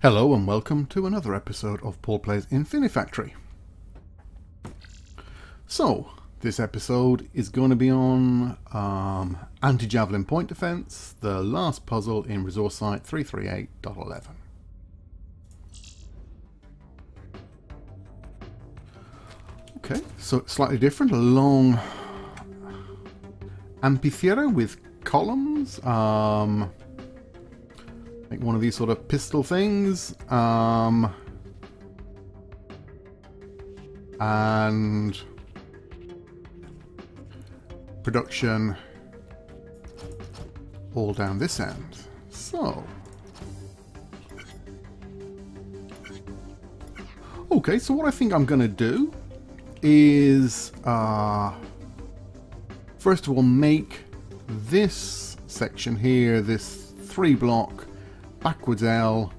Hello and welcome to another episode of Paul Plays Infinifactory. So, this episode is going to be on Anti-Javelin point defense, the last puzzle in resource site 338.11. Okay, so it's slightly different, a long amphitheater with columns. Like one of these sort of pistol things, and production all down this end. So, okay, so what I think I'm going to do is, first of all, make this section here, this 3-block backwards L,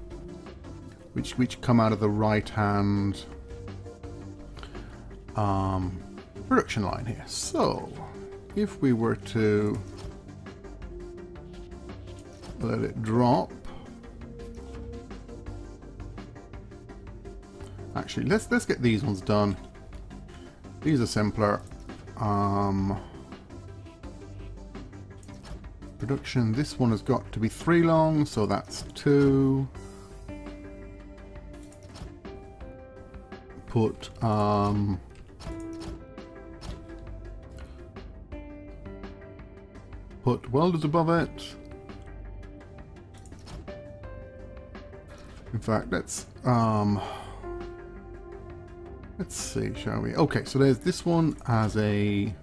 which come out of the right hand production line here. So if we were to let it drop, actually let's get these ones done. These are simpler. Production, this one has got to be 3 long, so that's 2. Put welders above it. In fact, let's see, shall we? Okay, so there's this one as a,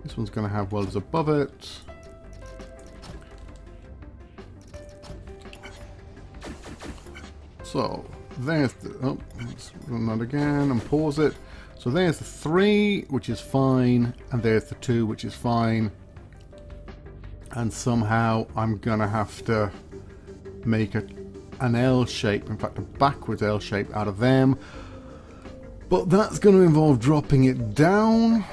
this one's going to have welders above it. So there's the, oh, let's run that again and pause it. So there's the 3, which is fine, and there's the 2, which is fine. And somehow I'm gonna have to make an L shape, in fact a backwards L shape out of them. But that's going to involve dropping it down.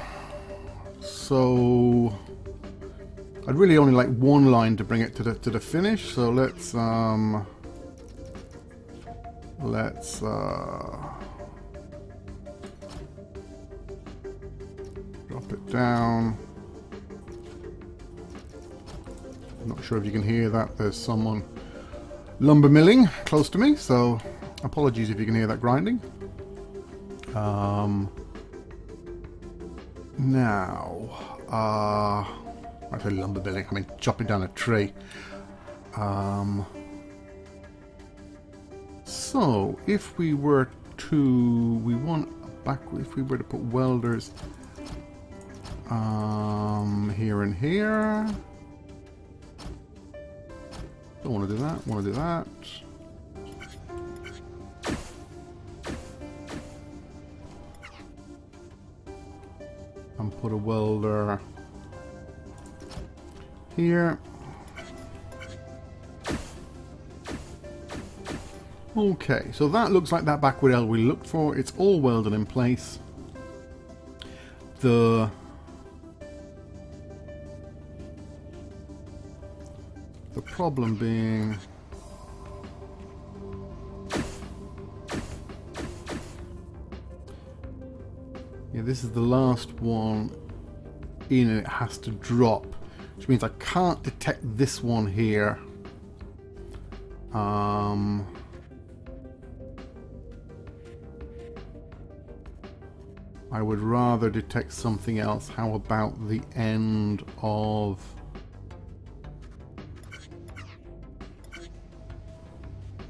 So I'd really only like one line to bring it to the finish. So let's drop it down. I'm not sure if you can hear that. There's someone lumber milling close to me, so apologies if you can hear that grinding. Now, I say lumber milling, I mean chopping down a tree. So if we were to, if we were to put welders here and here. Don't want to do that, want to do that. And put a welder here. Okay, so that looks like that backward L we looked for. It's all welded in place. The problem being, yeah, this is the last one in and it has to drop, which means I can't detect this one here. I would rather detect something else. How about the end of,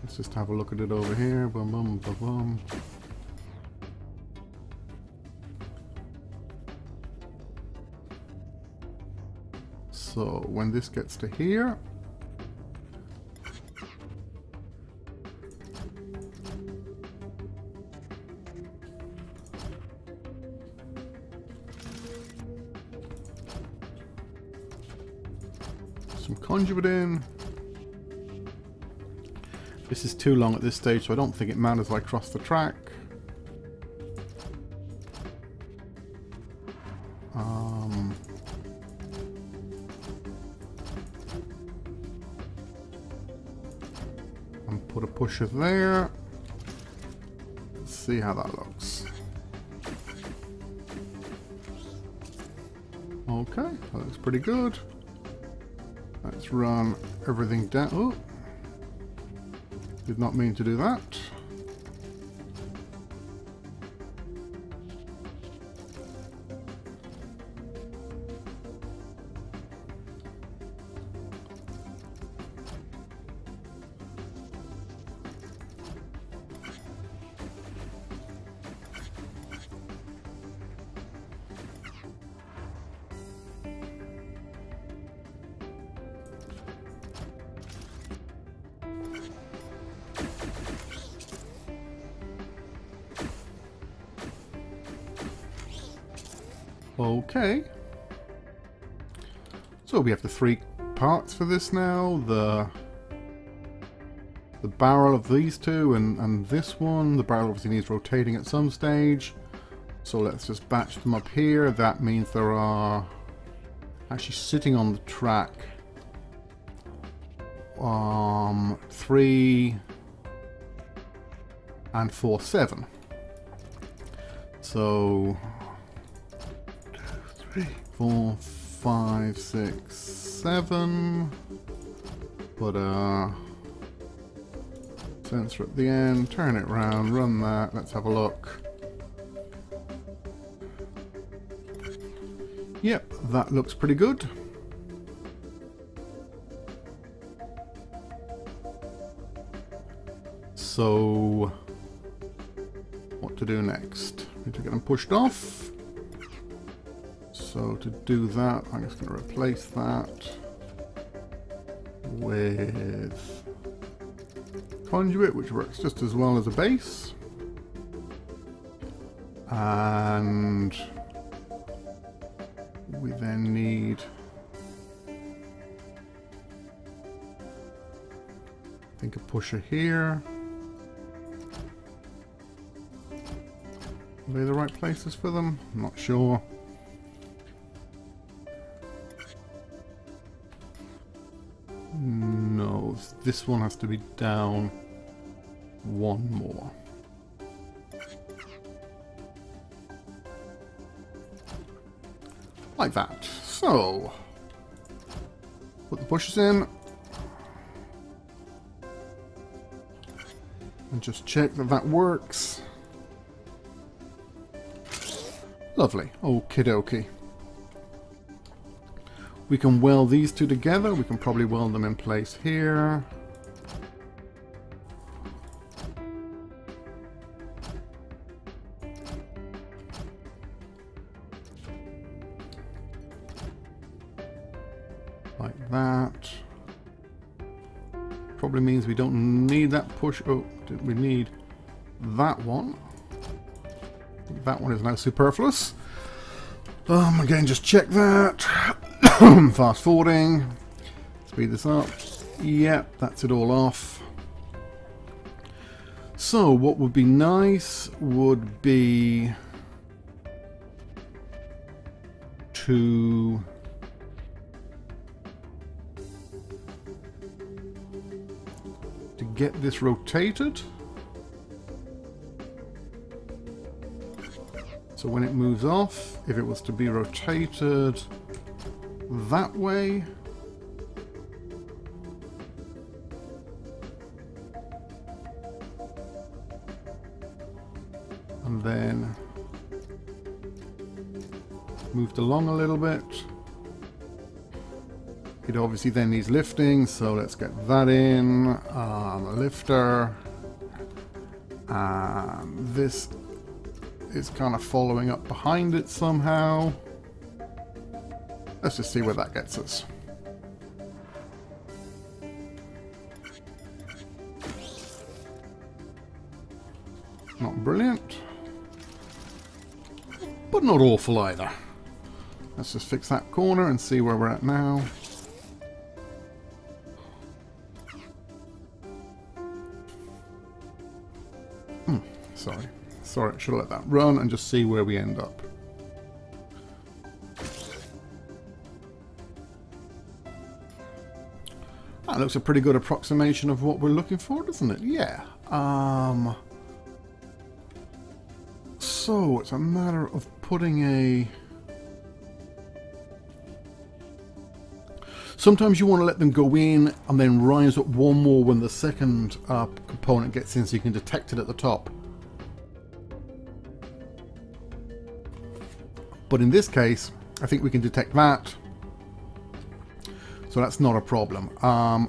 let's just have a look at it over here. Boom, boom, boom, boom. So when this gets to here, some conduit in. This is too long at this stage, so I don't think it matters if I cross the track. Put a pusher there. Let's see how that looks. Okay, that looks pretty good. Let's run everything down. Oh, did not mean to do that. Okay. So we have the 3 parts for this now. The barrel of these 2 and this one. The barrel obviously needs rotating at some stage. So let's just batch them up here. That means there are actually sitting on the track 3 and 4, 7. So 4, 5, 6, 7. Put a sensor at the end, turn it round, run that, let's have a look. Yep, that looks pretty good. So, what to do next? Need to get them pushed off. So to do that, I'm just going to replace that with conduit, which works just as well as a base. And we then need, I think, a pusher here. Are they the right places for them? I'm not sure. No, this one has to be down 1 more. Like that. So, put the pushers in. And just check that that works. Lovely. Okie dokie. We can weld these 2 together. We can probably weld them in place here. Like that. Probably means we don't need that push. Oh, we need that one. That one is now superfluous. Again, just check that. Fast forwarding. Speed this up. Yep, that's it all off. So, what would be nice would be to get this rotated. So when it moves off, if it was to be rotated that way, and then moved along a little bit, it obviously then needs lifting, so let's get that in. A lifter, and this is kind of following up behind it somehow. Let's just see where that gets us. Not brilliant, but not awful either. Let's just fix that corner and see where we're at now. Sorry, I should have let that run and just see where we end up. That looks a pretty good approximation of what we're looking for, doesn't it? Yeah. So it's a matter of putting a... Sometimes you want to let them go in and then rise up one more when the second component gets in, so you can detect it at the top. But in this case, I think we can detect that. So that's not a problem.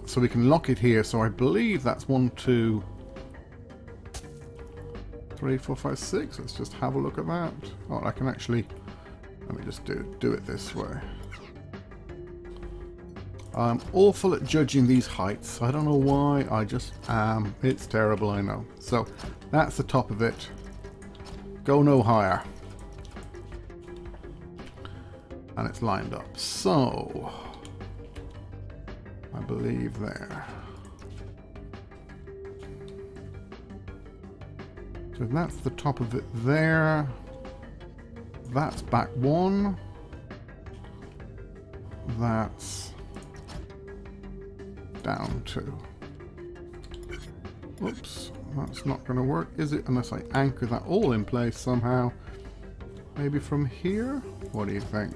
So we can lock it here. So I believe that's 1, 2, 3, 4, 5, 6. Let's just have a look at that. Oh, I can actually... Let me just do it this way. I'm awful at judging these heights. I don't know why. I just am. It's terrible, I know. So that's the top of it. Go no higher. And it's lined up. So I believe there. So that's the top of it there. That's back 1. That's down 2. Oops, that's not going to work, is it? Unless I anchor that all in place somehow. Maybe from here? What do you think?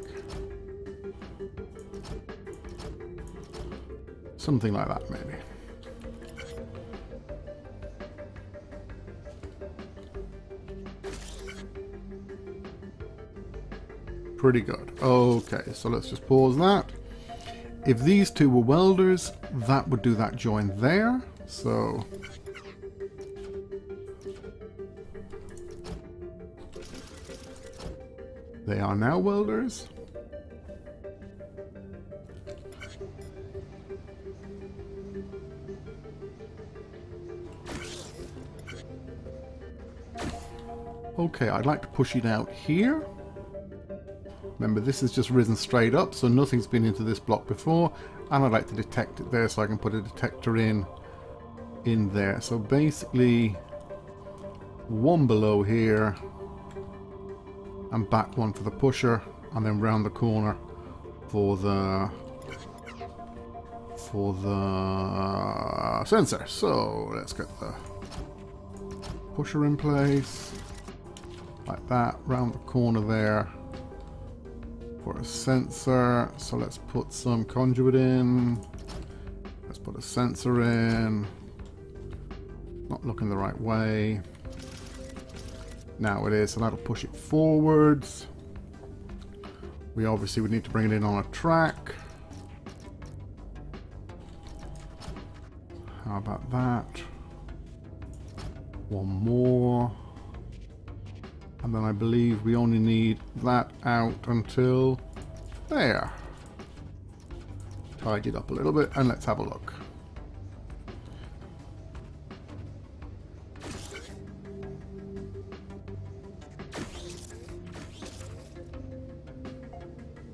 Something like that, maybe. Pretty good. Okay, so let's just pause that. If these two were welders, that would do that join there. So they are now welders. Okay, I'd like to push it out here. Remember, this has just risen straight up, so nothing's been into this block before, and I'd like to detect it there so I can put a detector in there. So basically, one below here, and back one for the pusher, and then round the corner for the sensor. So let's get the pusher in place, like that, round the corner there. For a sensor, so let's put some conduit in. Let's put a sensor in. Not looking the right way. Now it is, so that'll push it forwards. We obviously would need to bring it in on a track. How about that? One more. And then I believe we only need that out until there. Tidy it up a little bit and let's have a look.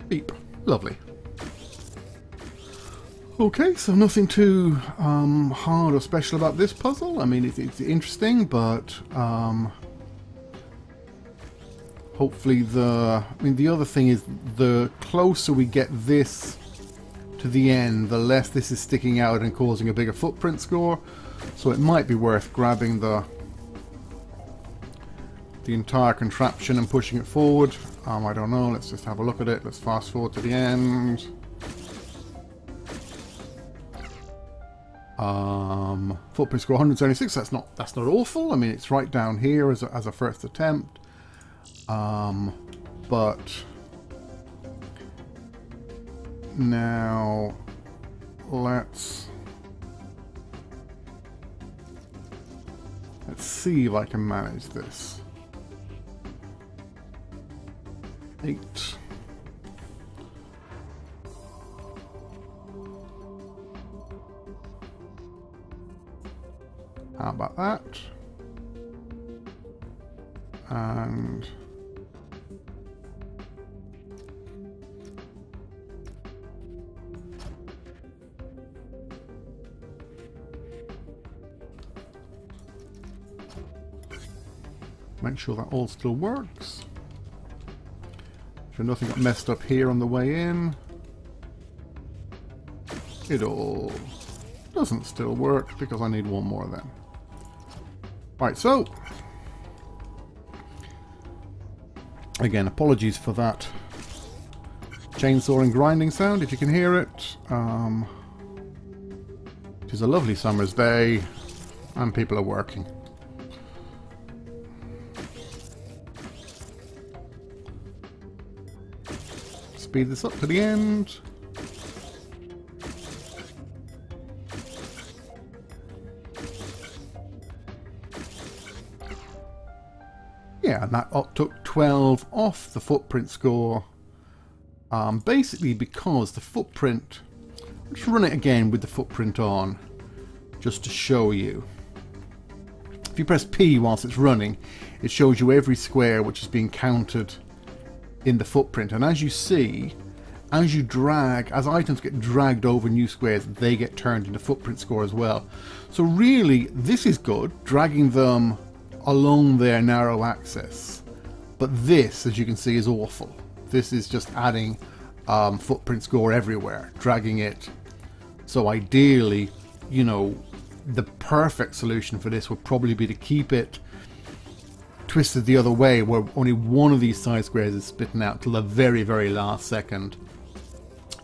Beep. Lovely. Okay, so nothing too hard or special about this puzzle. I mean, it's interesting, but hopefully the other thing is, the closer we get this to the end, the less this is sticking out and causing a bigger footprint score. So it might be worth grabbing the entire contraption and pushing it forward. I don't know, let's just have a look at it. Let's fast forward to the end. Footprint score 176, that's not awful. I mean, it's right down here as a first attempt. But now let's see if I can manage this. 8. How about that? And make sure that all still works. So nothing got messed up here on the way in. It all Doesn't still work because I need one more then. Right, so again, apologies for that chainsaw and grinding sound if you can hear it. It is a lovely summer's day and people are working. Speed this up to the end. Yeah, and that took 12 off the footprint score. Basically because the footprint... Let's run it again with the footprint on, just to show you. If you press P whilst it's running, it shows you every square which is being counted in the footprint. And as you see, as you drag, as items get dragged over new squares, they get turned into footprint score as well. So really, this is good, dragging them along their narrow axis. But this, as you can see, is awful. This is just adding footprint score everywhere, dragging it. So ideally, you know, the perfect solution for this would probably be to keep it twisted the other way, where only one of these side squares is spitting out till the very, very last second,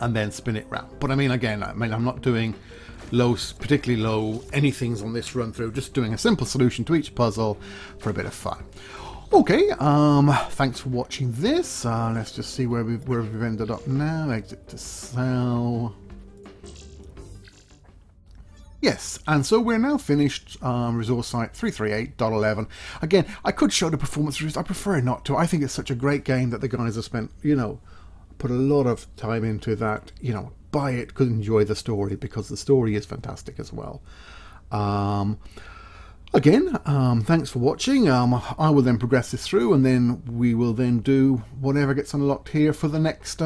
and then spin it round. But I mean, again, I'm not doing particularly low anythings on this run through, just doing a simple solution to each puzzle for a bit of fun. Okay, thanks for watching this. Let's just see where we've ended up now. Exit to sell. Yes, and so we're now finished resource site 338.11. Again, I could show the performance reviews. I prefer not to. I think it's such a great game that the guys have spent, you know, put a lot of time into that. You know, buy it, could enjoy the story, because the story is fantastic as well. Again, thanks for watching. I will then progress this through, and then we will then do whatever gets unlocked here for the next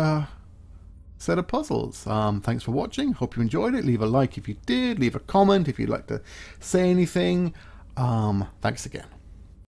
set of puzzles. Thanks for watching. Hope you enjoyed it. Leave a like if you did. Leave a comment if you'd like to say anything. Thanks again.